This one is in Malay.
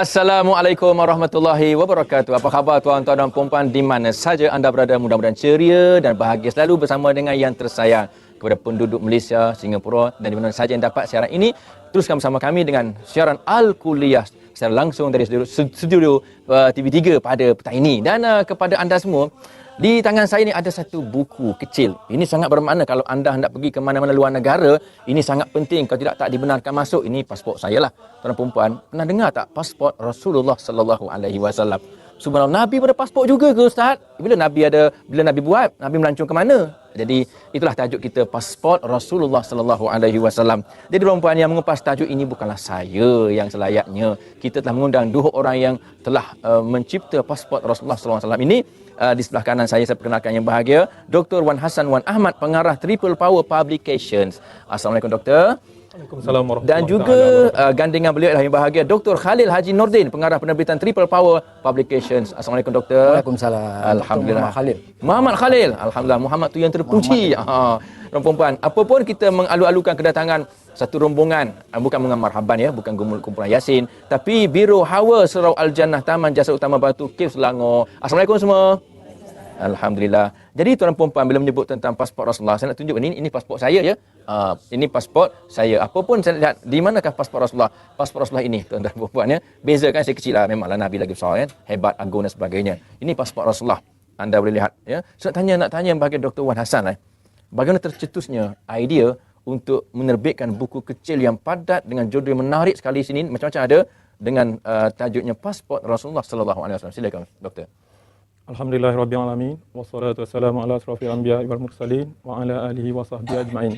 Assalamualaikum warahmatullahi wabarakatuh. Apa khabar tuan-tuan dan puan-puan di mana saja anda berada? Mudah-mudahan ceria dan bahagia selalu bersama dengan yang tersayang. Kepada penduduk Malaysia, Singapura dan di mana saja yang dapat siaran ini, teruskan bersama kami dengan siaran Al-Kuliah secara langsung dari studio TV3 pada petang ini. Dan kepada anda semua, di tangan saya ni ada satu buku kecil. Ini sangat bermakna kalau anda hendak pergi ke mana-mana luar negara. Ini sangat penting. Kalau tidak, tak dibenarkan masuk. Ini pasport saya lah. Tuan-tuan perempuan, pernah dengar tak pasport Rasulullah sallallahu alaihi wasallam? Subhanallah, Nabi pada pasport juga ke Ustaz? Bila Nabi buat? Nabi melancong ke mana? Jadi itulah tajuk kita, pasport Rasulullah sallallahu alaihi wasallam. Jadi perempuan yang mengupas tajuk ini bukanlah saya yang selayaknya. Kita telah mengundang dua orang yang telah mencipta pasport Rasulullah sallallahu alaihi wasallam ini. Di sebelah kanan saya perkenalkan yang bahagia, Dr. Wan Hassan Wan Ahmad, pengarah Triple Power Publications. Assalamualaikum Doktor. Waalaikumsalam warahmatullahi Dan juga gandengan beliau yang bahagia, Dr. Khalil Haji Nordin, pengarah penerbitan Triple Power Publications. Assalamualaikum Doktor. Waalaikumsalam. Alhamdulillah. Khalil. Muhammad Khalil. Alhamdulillah, Muhammad tu yang terpuji. Perempuan, apapun kita mengalu-alukan kedatangan satu rombongan, bukan mengamar marhaban ya, bukan kumpulan Yasin, tapi Biro Hawa Surau Al-Jannah, Taman Jasa Utama Batu, Cave Selangor. Assalamualaikum semua. Alhamdulillah. Jadi tuan perempuan, bila menyebut tentang pasport Rasulullah, saya nak tunjuk ini pasport saya ya. Ini pasport saya. Apapun saya lihat, di manakah pasport Rasulullah? Pasport Rasulullah ini tuan-tuan perempuan ya. Beza kan, saya kecil lah, memanglah Nabi lagi besar kan, hebat, agung dan sebagainya. Ini pasport Rasulullah. Anda boleh lihat ya. So, nak tanya bagi Dr. Wan Hassan bagaimana tercetusnya idea untuk menerbitkan buku kecil yang padat dengan judul yang menarik sekali sini, macam-macam ada, dengan tajuknya pasport Rasulullah sallallahu alaihi wasallam. Silakan Doktor. Alhamdulillahirabbil alamin wassalatu wassalamu ala asrofil anbiya'i wal mursalin wa ala alihi wa sahbihi ajma'in.